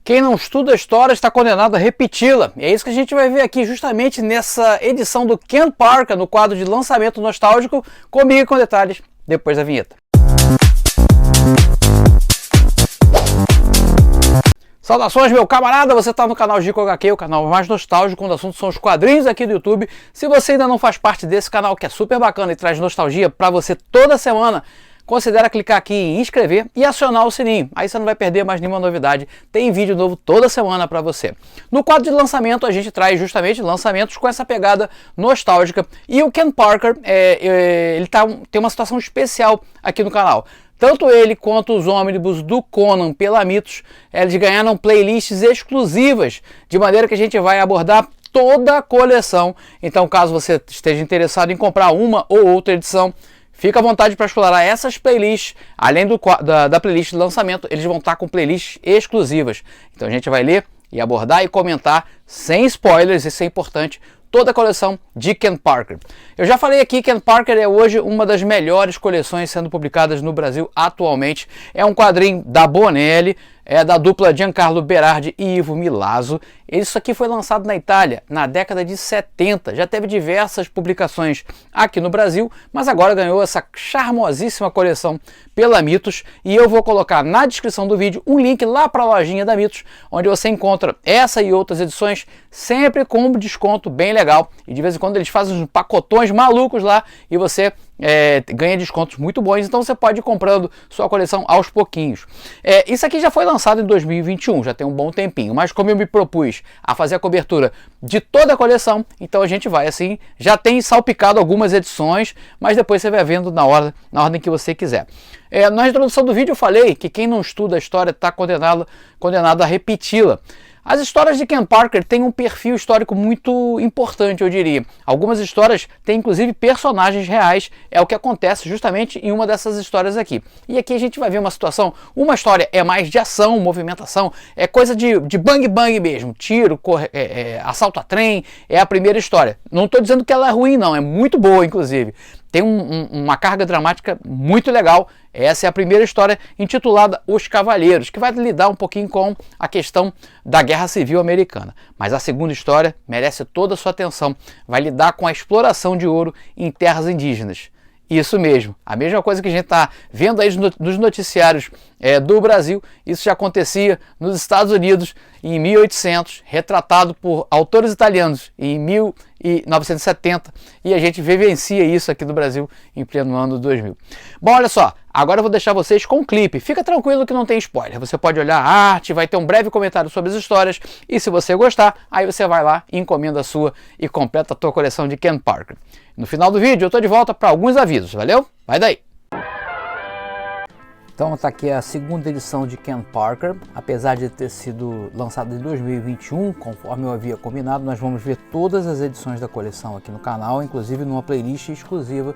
Quem não estuda a história está condenado a repeti-la. E é isso que a gente vai ver aqui justamente nessa edição do Ken Parker, no quadro de lançamento nostálgico, comigo e com detalhes, depois da vinheta. Saudações, meu camarada, você está no canal Gico HQ, o canal mais nostálgico, quando o assunto são os quadrinhos aqui do YouTube. Se você ainda não faz parte desse canal, que é super bacana e traz nostalgia para você toda semana, considere clicar aqui em inscrever e acionar o sininho. Aí você não vai perder mais nenhuma novidade. Tem vídeo novo toda semana para você. No quadro de lançamento, a gente traz justamente lançamentos com essa pegada nostálgica. E o Ken Parker, tem uma situação especial aqui no canal. Tanto ele quanto os ônibus do Conan pela Mitos, eles ganharam playlists exclusivas, de maneira que a gente vai abordar toda a coleção. Então, caso você esteja interessado em comprar uma ou outra edição, fica à vontade para explorar essas playlists. Além da playlist de lançamento, eles vão estar com playlists exclusivas. Então a gente vai ler e abordar e comentar sem spoilers, isso é importante, toda a coleção de Ken Parker. Eu já falei aqui, Ken Parker é hoje uma das melhores coleções sendo publicadas no Brasil atualmente. É um quadrinho da Bonelli, é da dupla Giancarlo Berardi e Ivo Milazzo. Isso aqui foi lançado na Itália na década de 70, já teve diversas publicações aqui no Brasil, mas agora ganhou essa charmosíssima coleção pela Mitos, e eu vou colocar na descrição do vídeo um link lá para a lojinha da Mitos, onde você encontra essa e outras edições, sempre com um desconto bem legal, e de vez em quando eles fazem uns pacotões malucos lá, e você ganha descontos muito bons, então você pode ir comprando sua coleção aos pouquinhos. Isso aqui já foi lançado em 2021, já tem um bom tempinho, mas como eu me propus a fazer a cobertura de toda a coleção, então a gente vai assim, já tem salpicado algumas edições, mas depois você vai vendo na ordem que você quiser. Na introdução do vídeo eu falei que quem não estuda a história está condenado a repeti-la. As histórias de Ken Parker têm um perfil histórico muito importante, eu diria. Algumas histórias têm inclusive personagens reais, é o que acontece justamente em uma dessas histórias aqui. E aqui a gente vai ver uma situação, uma história é mais de ação, movimentação, é coisa de bang bang mesmo, tiro, assalto a trem, é a primeira história. Não estou dizendo que ela é ruim não, é muito boa inclusive. Tem uma carga dramática muito legal. Essa é a primeira história, intitulada Os Cavaleiros, que vai lidar um pouquinho com a questão da Guerra Civil Americana. Mas a segunda história merece toda a sua atenção. Vai lidar com a exploração de ouro em terras indígenas. Isso mesmo, a mesma coisa que a gente está vendo aí nos noticiários do Brasil, isso já acontecia nos Estados Unidos em 1800, retratado por autores italianos em 1970, e a gente vivencia isso aqui no Brasil em pleno ano 2000. Bom, olha só, agora eu vou deixar vocês com um clipe. Fica tranquilo que não tem spoiler, você pode olhar a arte, vai ter um breve comentário sobre as histórias, e se você gostar, aí você vai lá, encomenda a sua e completa a tua coleção de Ken Parker. No final do vídeo eu estou de volta para alguns avisos, valeu? Vai daí! Então está aqui a segunda edição de Ken Parker. Apesar de ter sido lançado em 2021, conforme eu havia combinado, nós vamos ver todas as edições da coleção aqui no canal, inclusive numa playlist exclusiva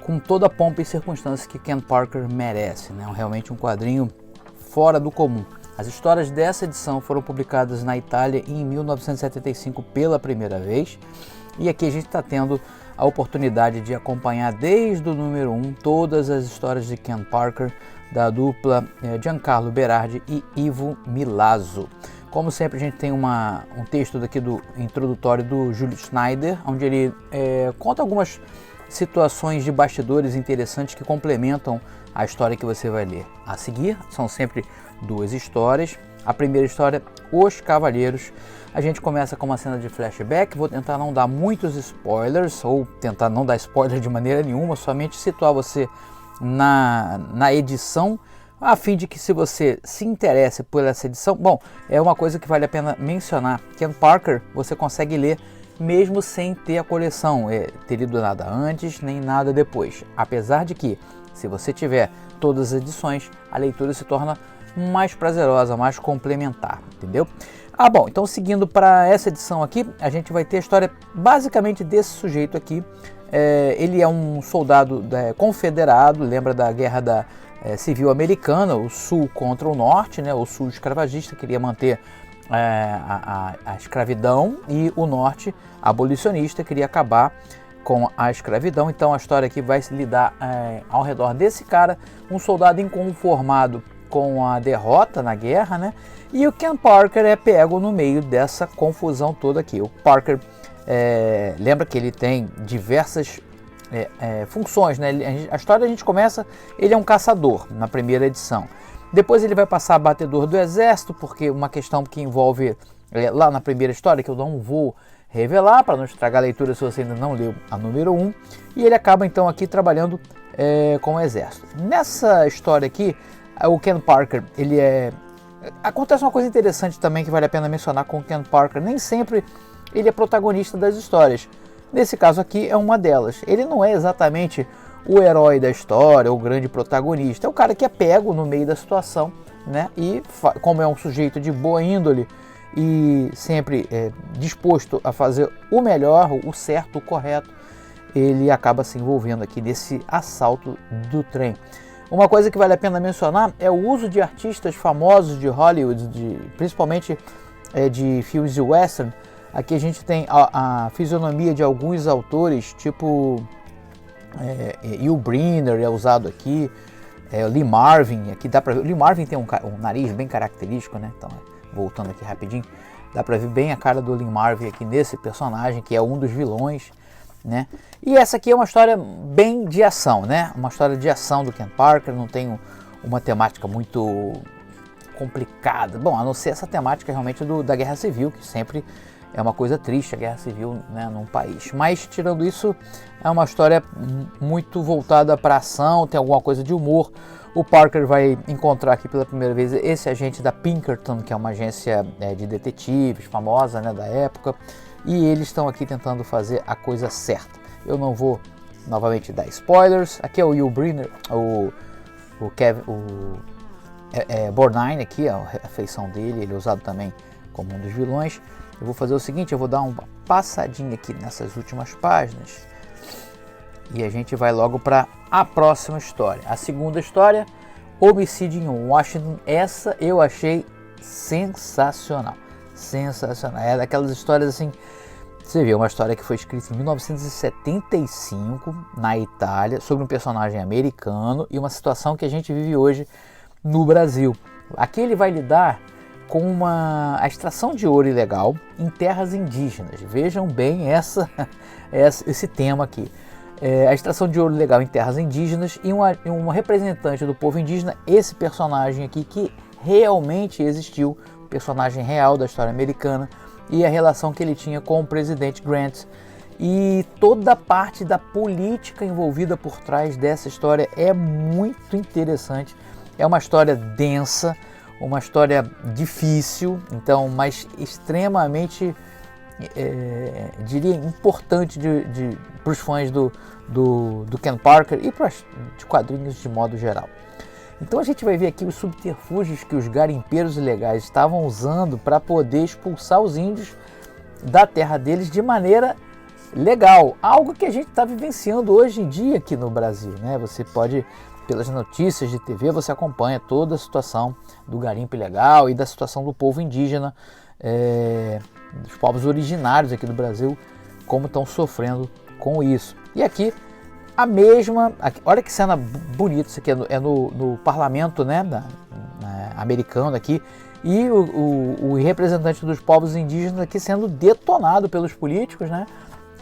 com toda a pompa e circunstância que Ken Parker merece, né? Realmente um quadrinho fora do comum. As histórias dessa edição foram publicadas na Itália em 1975 pela primeira vez, e aqui a gente está tendo a oportunidade de acompanhar desde o número 1 todas as histórias de Ken Parker, da dupla Giancarlo Berardi e Ivo Milazzo. Como sempre, a gente tem um texto daqui do introdutório do Júlio Schneider, onde ele conta algumas situações de bastidores interessantes que complementam a história que você vai ler. A seguir, são sempre duas histórias. A primeira história, Os Cavaleiros. A gente começa com uma cena de flashback. Vou tentar não dar muitos spoilers, ou tentar não dar spoiler de maneira nenhuma, somente situar você na edição, a fim de que, se você se interesse por essa edição, bom, é uma coisa que vale a pena mencionar. Ken Parker você consegue ler mesmo sem ter a coleção, ter lido nada antes nem nada depois. Apesar de que, se você tiver todas as edições, a leitura se torna mais prazerosa, mais complementar, entendeu? Bom, então seguindo para essa edição aqui, a gente vai ter a história basicamente desse sujeito aqui. Ele é um soldado confederado, lembra da Guerra Civil Americana, o Sul contra o Norte, né? O Sul escravagista queria manter a escravidão, e o Norte abolicionista queria acabar com a escravidão. Então a história aqui vai se lidar ao redor desse cara, um soldado inconformado com a derrota na guerra, né? E o Ken Parker é pego no meio dessa confusão toda aqui. O Parker, lembra que ele tem diversas funções, né? A história a gente começa, ele é um caçador na primeira edição. Depois ele vai passar a batedor do exército, porque uma questão que envolve lá na primeira história, que eu não vou revelar para não estragar a leitura se você ainda não leu a número 1. E ele acaba então aqui trabalhando com o exército. Nessa história aqui, o Ken Parker, acontece uma coisa interessante também que vale a pena mencionar com o Ken Parker. Nem sempre ele é protagonista das histórias. Nesse caso aqui é uma delas. Ele não é exatamente o herói da história, o grande protagonista. É o cara que é pego no meio da situação, né? E como é um sujeito de boa índole e sempre disposto a fazer o melhor, o certo, o correto, ele acaba se envolvendo aqui nesse assalto do trem. Uma coisa que vale a pena mencionar é o uso de artistas famosos de Hollywood, principalmente de filmes de western. Aqui a gente tem a fisionomia de alguns autores, tipo Yul Brynner é usado aqui, Lee Marvin, aqui dá pra ver. Lee Marvin tem um nariz bem característico, né? Então, voltando aqui rapidinho, dá pra ver bem a cara do Lee Marvin aqui nesse personagem, que é um dos vilões, né? E essa aqui é uma história bem de ação, né? Uma história de ação do Ken Parker, não tem uma temática muito complicada. Bom, a não ser essa temática realmente da Guerra Civil, que sempre é uma coisa triste, a Guerra Civil, né, num país. Mas, tirando isso, é uma história muito voltada para ação, tem alguma coisa de humor. O Parker vai encontrar aqui pela primeira vez esse agente da Pinkerton, que é uma agência de detetives famosa, né, da época. E eles estão aqui tentando fazer a coisa certa. Eu não vou novamente dar spoilers. Aqui é o Yul Brynner, o Kevin, Borgnine aqui, a feição dele, ele é usado também como um dos vilões. Eu vou fazer o seguinte, eu vou dar uma passadinha aqui nessas últimas páginas e a gente vai logo para a próxima história. A segunda história, Homicídio em Washington. Essa eu achei sensacional, sensacional. É daquelas histórias assim, você vê, uma história que foi escrita em 1975 na Itália, sobre um personagem americano e uma situação que a gente vive hoje no Brasil. Aqui ele vai lidar com a extração de ouro ilegal em terras indígenas. Vejam bem esse tema aqui. A extração de ouro ilegal em terras indígenas e uma representante do povo indígena, esse personagem aqui que realmente existiu, personagem real da história americana, e a relação que ele tinha com o presidente Grant. E toda a parte da política envolvida por trás dessa história é muito interessante. É uma história densa, uma história difícil, então, mas extremamente, diria, importante para os fãs do Ken Parker e para os quadrinhos de modo geral. Então a gente vai ver aqui os subterfúgios que os garimpeiros ilegais estavam usando para poder expulsar os índios da terra deles de maneira legal, algo que a gente está vivenciando hoje em dia aqui no Brasil, né? Você pode, pelas notícias de TV, você acompanha toda a situação do garimpo ilegal e da situação do povo indígena, dos povos originários aqui do Brasil, como estão sofrendo com isso. E aqui a mesma, olha que cena bonita, isso aqui é no parlamento, né, americano aqui, e o representante dos povos indígenas aqui sendo detonado pelos políticos, né,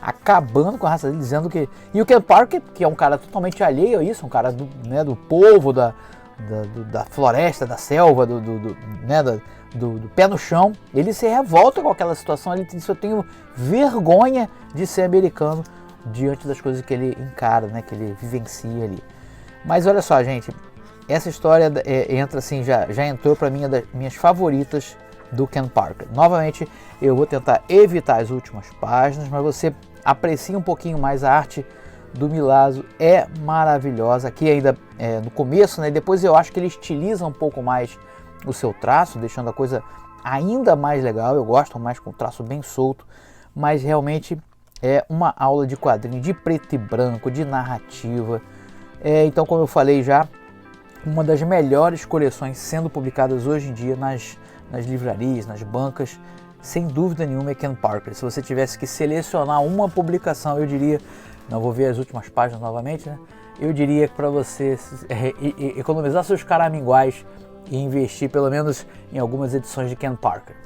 acabando com a raça dele, dizendo que... E o Ken Parker, que é um cara totalmente alheio a isso, um cara do povo, da floresta, da selva, do pé no chão, ele se revolta com aquela situação, ele diz: eu tenho vergonha de ser americano diante das coisas que ele encara, né, que ele vivencia ali. Mas olha só, gente, essa história entra assim, já entrou para mim das minhas favoritas do Ken Parker. Novamente, eu vou tentar evitar as últimas páginas, mas você aprecia um pouquinho mais a arte do Milazzo, é maravilhosa. Aqui ainda no começo, né, depois eu acho que ele estiliza um pouco mais o seu traço, deixando a coisa ainda mais legal. Eu gosto mais com o traço bem solto, mas realmente é uma aula de quadrinho, de preto e branco, de narrativa. Então, como eu falei já, uma das melhores coleções sendo publicadas hoje em dia nas livrarias, nas bancas, sem dúvida nenhuma, é Ken Parker. Se você tivesse que selecionar uma publicação, eu diria, não vou ver as últimas páginas novamente, né? Eu diria que para você economizar seus caraminguais e investir pelo menos em algumas edições de Ken Parker.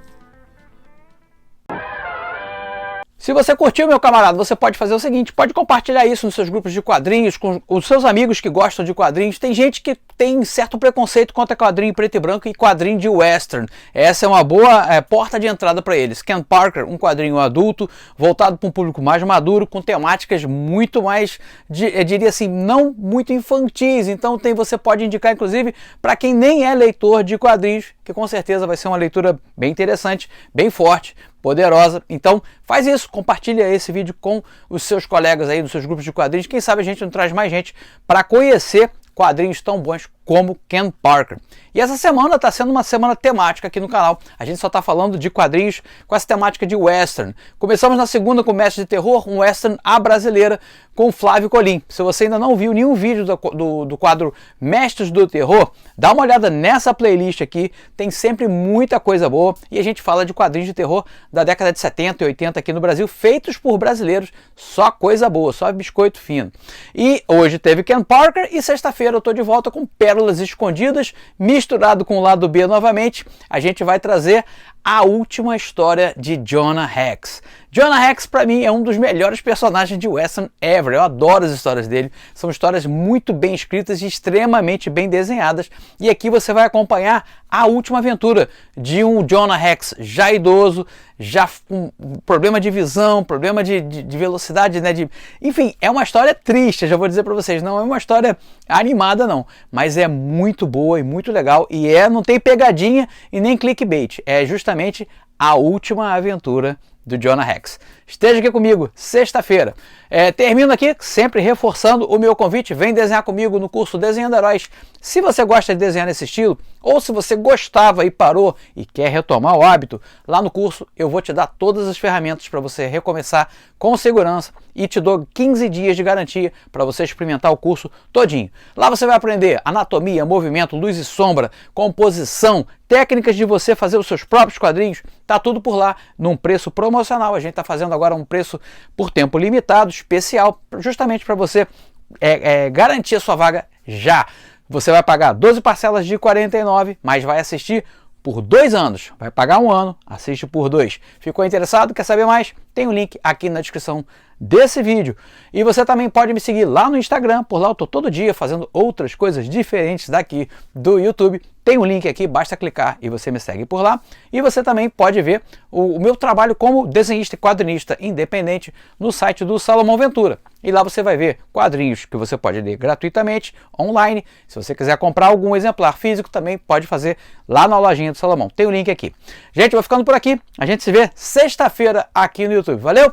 Se você curtiu, meu camarada, você pode fazer o seguinte, pode compartilhar isso nos seus grupos de quadrinhos, com os seus amigos que gostam de quadrinhos. Tem gente que tem certo preconceito contra quadrinho preto e branco e quadrinho de western. Essa é uma boa porta de entrada para eles. Ken Parker, um quadrinho adulto, voltado para um público mais maduro, com temáticas muito mais, eu diria assim, não muito infantis. Então você pode indicar, inclusive, para quem nem é leitor de quadrinhos, que com certeza vai ser uma leitura bem interessante, bem forte, poderosa. Então faz isso, compartilha esse vídeo com os seus colegas aí, dos seus grupos de quadrinhos. Quem sabe a gente não traz mais gente para conhecer quadrinhos tão bons como Ken Parker. E essa semana está sendo uma semana temática aqui no canal. A gente só está falando de quadrinhos com essa temática de western. Começamos na segunda com Mestre de Terror, um western à brasileira com Flávio Colim. Se você ainda não viu nenhum vídeo do quadro Mestres do Terror, dá uma olhada nessa playlist aqui. Tem sempre muita coisa boa e a gente fala de quadrinhos de terror da década de 70 e 80 aqui no Brasil, feitos por brasileiros. Só coisa boa, só biscoito fino. E hoje teve Ken Parker e sexta-feira eu estou de volta com Pérolas Escondidas, misturado com o lado B novamente. A gente vai trazer a última história de Jonah Hex. Jonah Hex, para mim, é um dos melhores personagens de western ever. Eu adoro as histórias dele. São histórias muito bem escritas e extremamente bem desenhadas. E aqui você vai acompanhar a última aventura de um Jonah Hex já idoso, já com problema de visão, problema de velocidade, né? Enfim, é uma história triste, já vou dizer para vocês. Não é uma história animada, não. Mas é muito boa e muito legal. E não tem pegadinha e nem clickbait. É justamente a última aventura do Jonah Hex. Esteja aqui comigo sexta-feira. Termino aqui sempre reforçando o meu convite. Vem desenhar comigo no curso Desenhando Heróis. Se você gosta de desenhar nesse estilo, ou se você gostava e parou e quer retomar o hábito, lá no curso eu vou te dar todas as ferramentas para você recomeçar com segurança e te dou 15 dias de garantia para você experimentar o curso todinho. Lá você vai aprender anatomia, movimento, luz e sombra, composição, técnicas de você fazer os seus próprios quadrinhos. Tá tudo por lá num preço promocional. A gente está fazendo agora um preço por tempo limitado, especial, justamente para você garantir a sua vaga já. Você vai pagar 12 parcelas de R$ 49, mas vai assistir por 2 anos. Vai pagar 1 ano, assiste por 2. Ficou interessado? Quer saber mais? Tem um link aqui na descrição desse vídeo. E você também pode me seguir lá no Instagram. Por lá eu estou todo dia fazendo outras coisas diferentes daqui do YouTube. Tem um link aqui, basta clicar e você me segue por lá. E você também pode ver o meu trabalho como desenhista e quadrinista independente no site do Salomão Ventura. E lá você vai ver quadrinhos que você pode ler gratuitamente, online. Se você quiser comprar algum exemplar físico, também pode fazer lá na lojinha do Salomão. Tem o link aqui. Gente, eu vou ficando por aqui. A gente se vê sexta-feira aqui no YouTube. Valeu?